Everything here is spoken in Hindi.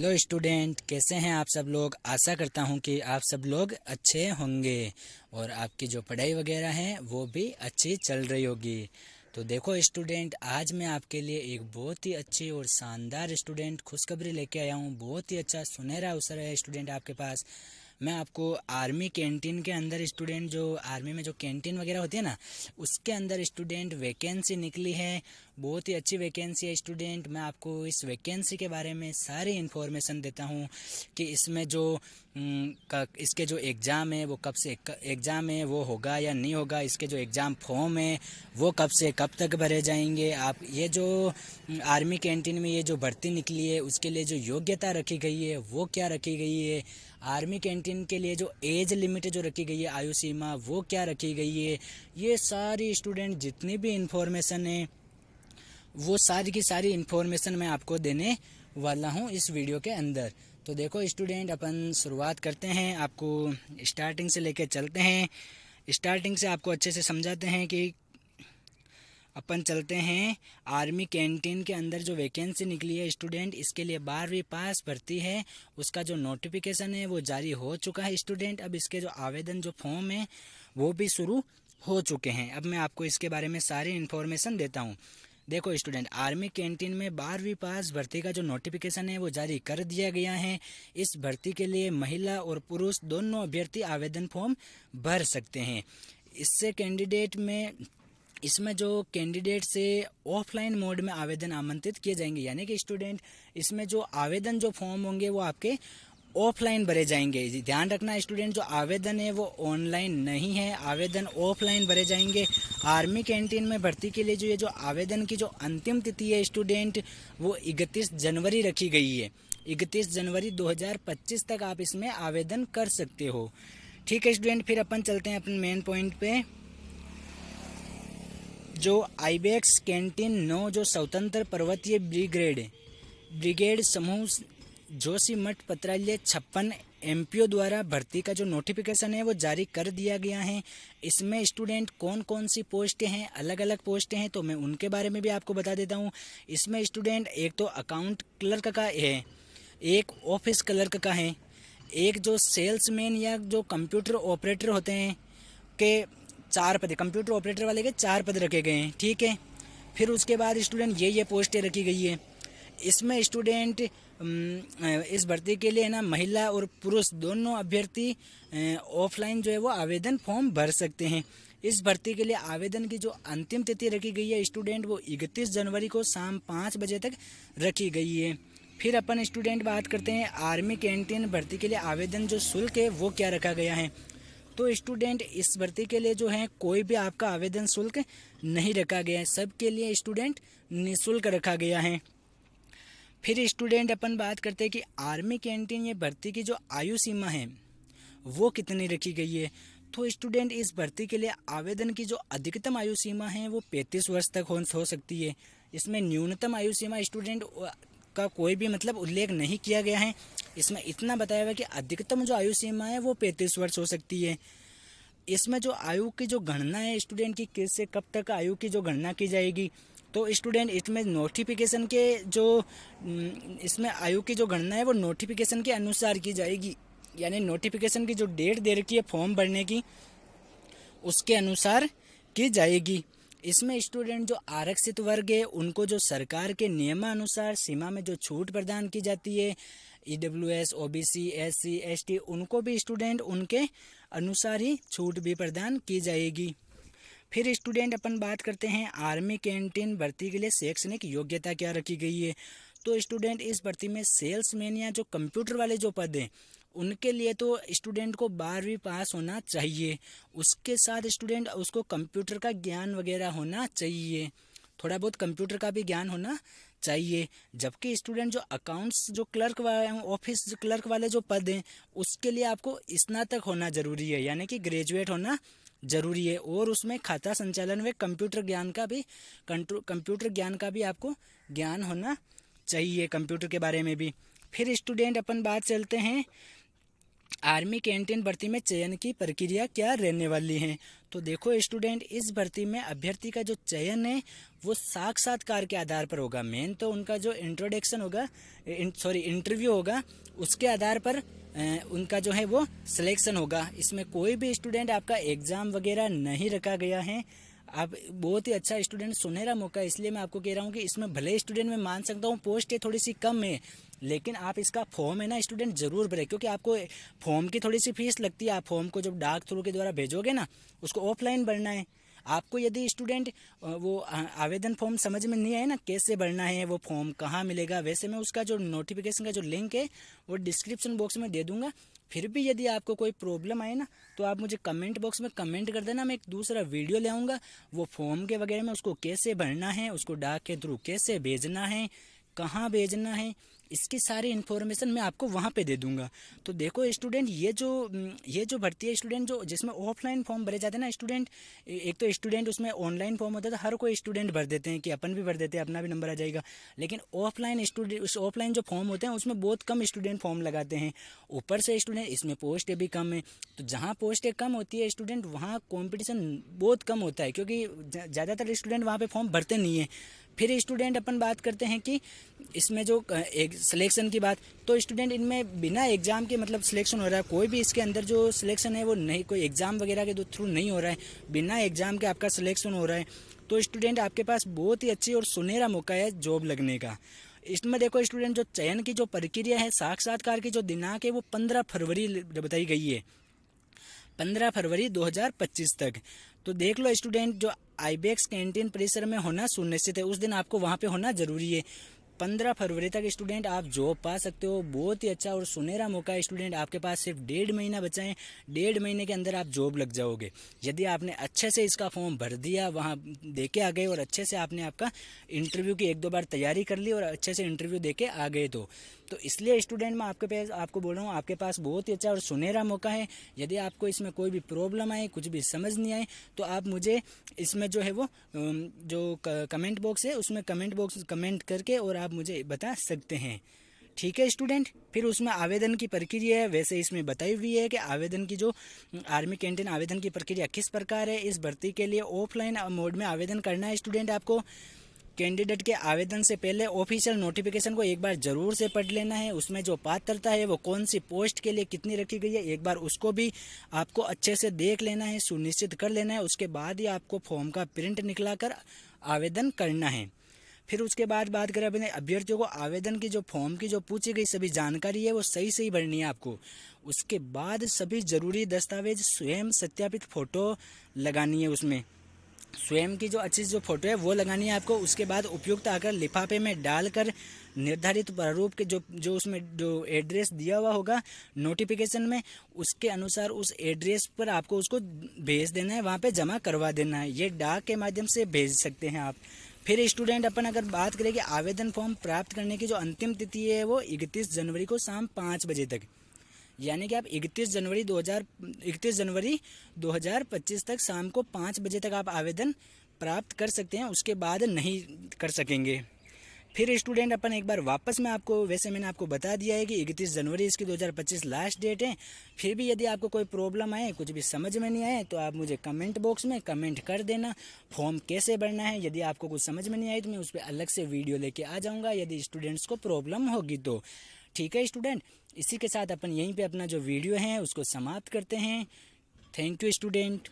हेलो स्टूडेंट, कैसे हैं आप सब लोग। आशा करता हूं कि आप सब लोग अच्छे होंगे और आपकी जो पढ़ाई वगैरह है वो भी अच्छी चल रही होगी। तो देखो स्टूडेंट, आज मैं आपके लिए एक बहुत ही अच्छी और शानदार स्टूडेंट खुशखबरी लेके आया हूं। बहुत ही अच्छा सुनहरा अवसर है स्टूडेंट आपके पास। मैं आपको आर्मी कैंटीन के अंदर स्टूडेंट, जो आर्मी में जो कैंटीन वगैरह होती है ना, उसके अंदर स्टूडेंट वैकेंसी निकली है। बहुत ही अच्छी वैकेंसी है स्टूडेंट। मैं आपको इस वैकेंसी के बारे में सारी इन्फॉर्मेशन देता हूँ कि इसमें जो इसके जो एग्ज़ाम है वो कब से एग्ज़ाम है वो होगा या नहीं होगा। इसके जो एग्ज़ाम फॉर्म है वो कब से कब तक भरे जाएंगे। आप ये जो आर्मी कैंटीन में ये जो भर्ती निकली है उसके लिए जो योग्यता रखी गई है वो क्या रखी गई है। आर्मी कैंटीन के लिए जो एज लिमिट जो रखी गई है, आयु सीमा, वो क्या रखी गई है। ये सारी स्टूडेंट जितनी भी इंफॉर्मेशन है वो सारी की सारी इन्फॉर्मेशन मैं आपको देने वाला हूँ इस वीडियो के अंदर। तो देखो स्टूडेंट, अपन शुरुआत करते हैं, आपको स्टार्टिंग से लेकर चलते हैं। स्टार्टिंग से आपको अच्छे से समझाते हैं कि अपन चलते हैं आर्मी कैंटीन के अंदर जो वैकेंसी निकली है स्टूडेंट, इसके लिए 12वीं पास भर्ती है। उसका जो नोटिफिकेशन है वो जारी हो चुका है स्टूडेंट। अब इसके जो आवेदन जो फॉर्म है वो भी शुरू हो चुके हैं। अब मैं आपको इसके बारे में सारी इन्फॉर्मेशन देता हूँ। देखो स्टूडेंट, आर्मी कैंटीन में 12वीं पास भर्ती का जो नोटिफिकेशन है वो जारी कर दिया गया है। इस भर्ती के लिए महिला और पुरुष दोनों अभ्यर्थी आवेदन फॉर्म भर सकते हैं। इससे कैंडिडेट में इसमें जो कैंडिडेट से ऑफलाइन मोड में आवेदन आमंत्रित किए जाएंगे, यानी कि स्टूडेंट इसमें जो आवेदन जो फॉर्म होंगे वो आपके ऑफलाइन भरे जाएंगे। ध्यान रखना स्टूडेंट, जो आवेदन है वो ऑनलाइन नहीं है, आवेदन ऑफलाइन भरे जाएंगे। आर्मी कैंटीन में भर्ती के लिए जो ये जो आवेदन की जो अंतिम तिथि है स्टूडेंट, वो 31 जनवरी रखी गई है। 31 जनवरी 2025 तक आप इसमें आवेदन कर सकते हो। ठीक है स्टूडेंट, फिर अपन चलते हैं अपने मेन पॉइंट पे। जो आईबेक्स कैंटीन 9 जो स्वतंत्र पर्वतीय ब्रिगेड समूह जोशीमठ पत्रालय 56 एमपीओ द्वारा भर्ती का जो नोटिफिकेशन है वो जारी कर दिया गया है। इसमें स्टूडेंट कौन कौन सी पोस्टें हैं, अलग अलग पोस्टें हैं, तो मैं उनके बारे में भी आपको बता देता हूँ। इसमें स्टूडेंट एक तो अकाउंट क्लर्क का है, एक ऑफिस क्लर्क का है, एक जो सेल्समैन या जो कंप्यूटर ऑपरेटर होते हैं के 4 पद, कंप्यूटर ऑपरेटर वाले के 4 पद रखे गए हैं। ठीक है, फिर उसके बाद स्टूडेंट ये पोस्टें रखी गई है। इसमें स्टूडेंट इस भर्ती के लिए ना महिला और पुरुष दोनों अभ्यर्थी ऑफलाइन जो है वो आवेदन फॉर्म भर सकते हैं। इस भर्ती के लिए आवेदन की जो अंतिम तिथि रखी गई है स्टूडेंट, वो 31 जनवरी को शाम 5 बजे तक रखी गई है। फिर अपन स्टूडेंट बात करते हैं आर्मी कैंटीन भर्ती के लिए आवेदन जो शुल्क है वो क्या रखा गया है। तो स्टूडेंट इस भर्ती के लिए जो है कोई भी आपका आवेदन शुल्क नहीं रखा गया है, सबके लिए स्टूडेंट निःशुल्क रखा गया है। फिर स्टूडेंट अपन बात करते हैं कि आर्मी कैंटीन ये भर्ती की जो आयु सीमा है वो कितनी रखी गई है। तो स्टूडेंट इस भर्ती के लिए आवेदन की जो अधिकतम आयु सीमा है वो 35 वर्ष तक हो सकती है। इसमें न्यूनतम आयु सीमा स्टूडेंट का कोई भी मतलब उल्लेख नहीं किया गया है। इसमें इतना बताया हुआ है कि अधिकतम जो आयु सीमा है वो 35 वर्ष हो सकती है। इसमें जो आयु की जो गणना है स्टूडेंट की, किस से कब तक आयु की जो गणना की जाएगी, तो स्टूडेंट इसमें नोटिफिकेशन के जो इसमें आयु की जो गणना है वो नोटिफिकेशन के अनुसार की जाएगी। यानी नोटिफिकेशन की जो डेट दे रखी है फॉर्म भरने की उसके अनुसार की जाएगी। इसमें स्टूडेंट जो आरक्षित वर्ग है उनको जो सरकार के नियमानुसार सीमा में जो छूट प्रदान की जाती है, ईडब्ल्यूएस, ओबीसी, एससी, एसटी, उनको भी स्टूडेंट उनके अनुसार ही छूट भी प्रदान की जाएगी। फिर स्टूडेंट अपन बात करते हैं आर्मी कैंटीन भर्ती के लिए शैक्षणिक योग्यता क्या रखी गई है। तो स्टूडेंट इस भर्ती में सेल्समैन या जो कंप्यूटर वाले जो पद हैं उनके लिए तो स्टूडेंट को 12वीं पास होना चाहिए। उसके साथ स्टूडेंट उसको कंप्यूटर का ज्ञान वगैरह होना चाहिए, थोड़ा बहुत कंप्यूटर का भी ज्ञान होना चाहिए। जबकि स्टूडेंट जो अकाउंट्स जो क्लर्क ऑफिस जो क्लर्क वाले जो पद हैं उसके लिए आपको स्नातक होना ज़रूरी है, यानी कि ग्रेजुएट होना ज़रूरी है। और उसमें खाता संचालन व कंप्यूटर ज्ञान का भी आपको ज्ञान होना चाहिए, कंप्यूटर के बारे में भी। फिर स्टूडेंट अपन बात चलते हैं आर्मी कैंटीन भर्ती में चयन की प्रक्रिया क्या रहने वाली है। तो देखो स्टूडेंट, इस भर्ती में अभ्यर्थी का जो चयन है वो साक्षात्कार के आधार पर होगा। मेन तो उनका जो इंट्रोडक्शन होगा, इंटरव्यू होगा, उसके आधार पर उनका जो है वो सिलेक्शन होगा। इसमें कोई भी स्टूडेंट आपका एग्ज़ाम वगैरह नहीं रखा गया है। आप बहुत ही अच्छा स्टूडेंट, सुनहरा मौका, इसलिए मैं आपको कह रहा हूँ कि इसमें भले स्टूडेंट मैं मान सकता हूँ पोस्ट है थोड़ी सी कम है, लेकिन आप इसका फॉर्म है ना स्टूडेंट ज़रूर भरें, क्योंकि आपको फॉर्म की थोड़ी सी फीस लगती है। आप फॉर्म को जब डाक थ्रू के द्वारा भेजोगे ना, उसको ऑफलाइन भरना है। आपको यदि स्टूडेंट वो आवेदन फॉर्म समझ में नहीं आए ना कैसे भरना है, वो फॉर्म कहाँ मिलेगा, वैसे मैं उसका जो नोटिफिकेशन का जो लिंक है वो डिस्क्रिप्शन बॉक्स में दे दूंगा। फिर भी यदि आपको कोई प्रॉब्लम आए ना तो आप मुझे कमेंट बॉक्स में कमेंट कर देना, मैं एक दूसरा वीडियो ले आऊँगा वो फॉर्म के वगैरह में, उसको कैसे भरना है, उसको डाक के थ्रू कैसे भेजना है, कहाँ भेजना है, इसकी सारी इन्फॉर्मेशन मैं आपको वहाँ पे दे दूंगा। तो देखो स्टूडेंट, ये जो भर्ती है स्टूडेंट, जो जिसमें ऑफलाइन फॉर्म भरे जाते हैं ना स्टूडेंट, एक तो स्टूडेंट उसमें ऑनलाइन फॉर्म होता है तो हर कोई स्टूडेंट भर देते हैं कि अपन भी भर देते हैं, अपना भी नंबर आ जाएगा। लेकिन ऑफलाइन जो फॉर्म होते हैं उसमें बहुत कम स्टूडेंट फॉर्म लगाते हैं। ऊपर से स्टूडेंट इसमें पोस्टें भी कम है, तो जहाँ पोस्टें कम होती है स्टूडेंट वहाँ कॉम्पिटिशन बहुत कम होता है, क्योंकि ज़्यादातर स्टूडेंट वहाँ पे फॉर्म भरते नहीं है। फिर स्टूडेंट अपन बात करते हैं कि इसमें जो एक सिलेक्शन की बात, तो स्टूडेंट इनमें बिना एग्ज़ाम के मतलब सिलेक्शन हो रहा है। कोई भी इसके अंदर जो सिलेक्शन है वो नहीं, कोई एग्ज़ाम वगैरह के थ्रू नहीं हो रहा है, बिना एग्ज़ाम के आपका सिलेक्शन हो रहा है। तो स्टूडेंट आपके पास बहुत ही अच्छी और सुनहरा मौका है जॉब लगने का। इसमें देखो स्टूडेंट, जो चयन की जो प्रक्रिया है, साक्षात्कार की जो दिनांक है वो 15 फरवरी बताई गई है, 15 फरवरी 2025 तक। तो देख लो स्टूडेंट, जो आईबेक्स कैंटीन परिसर में होना सुनिश्चित है, उस दिन आपको वहाँ पे होना जरूरी है। 15 फरवरी तक स्टूडेंट आप जॉब पा सकते हो। बहुत ही अच्छा और सुनहरा मौका है स्टूडेंट, आपके पास सिर्फ 1.5 महीना बचा है, 1.5 महीने के अंदर आप जॉब लग जाओगे। यदि आपने अच्छे से इसका फॉर्म भर दिया, वहाँ दे के आ गए और अच्छे से आपने आपका इंटरव्यू की 1-2 बार तैयारी कर ली और अच्छे से इंटरव्यू दे के आ गए तो इसलिए स्टूडेंट मैं आपको बोल रहा हूँ, आपके पास बहुत ही अच्छा और सुनहरा मौका है। यदि आपको इसमें कोई भी प्रॉब्लम आए, कुछ भी समझ नहीं आए, तो आप मुझे इसमें जो है वो जो कमेंट बॉक्स है उसमें कमेंट करके और आप मुझे बता सकते हैं। ठीक है स्टूडेंट, फिर उसमें आवेदन की प्रक्रिया है, वैसे इसमें बताई हुई है कि आवेदन की जो आर्मी कैंटीन आवेदन की प्रक्रिया किस प्रकार है। इस भर्ती के लिए ऑफलाइन मोड में आवेदन करना है स्टूडेंट। आपको कैंडिडेट के आवेदन से पहले ऑफिशियल नोटिफिकेशन को एक बार ज़रूर से पढ़ लेना है। उसमें जो पात्रता है वो कौन सी पोस्ट के लिए कितनी रखी गई है, एक बार उसको भी आपको अच्छे से देख लेना है, सुनिश्चित कर लेना है। उसके बाद ही आपको फॉर्म का प्रिंट निकला कर आवेदन करना है। फिर उसके बाद बात करें अपने अभ्यर्थियों को, आवेदन की जो फॉर्म की जो पूछी गई सभी जानकारी है वो सही सही भरनी है आपको। उसके बाद सभी ज़रूरी दस्तावेज स्वयं सत्यापित फ़ोटो लगानी है, उसमें स्वयं की जो अच्छी जो फोटो है वो लगानी है आपको। उसके बाद उपयुक्त आकर लिफाफे में डालकर निर्धारित प्रारूप के जो उसमें जो एड्रेस दिया हुआ होगा नोटिफिकेशन में, उसके अनुसार उस एड्रेस पर आपको उसको भेज देना है, वहाँ पे जमा करवा देना है। ये डाक के माध्यम से भेज सकते हैं आप। फिर स्टूडेंट अपन अगर बात करें कि आवेदन फॉर्म प्राप्त करने की जो अंतिम तिथि है वो 31 जनवरी को शाम 5 बजे तक, यानी कि आप 31 जनवरी 2025 तक शाम को 5 बजे तक आप आवेदन प्राप्त कर सकते हैं, उसके बाद नहीं कर सकेंगे। फिर स्टूडेंट अपन एक बार वापस में आपको, वैसे मैंने आपको बता दिया है कि 31 जनवरी इसकी 2025 लास्ट डेट है। फिर भी यदि आपको कोई प्रॉब्लम आए, कुछ भी समझ में नहीं आए, तो आप मुझे कमेंट बॉक्स में कमेंट कर देना। फॉर्म कैसे भरना है यदि आपको कुछ समझ में नहीं आए तो मैं उस पर अलग से वीडियो लेके आ जाऊँगा, यदि स्टूडेंट्स को प्रॉब्लम होगी तो। ठीक है स्टूडेंट, इसी के साथ अपन यहीं पे अपना जो वीडियो है उसको समाप्त करते हैं। Thank you student.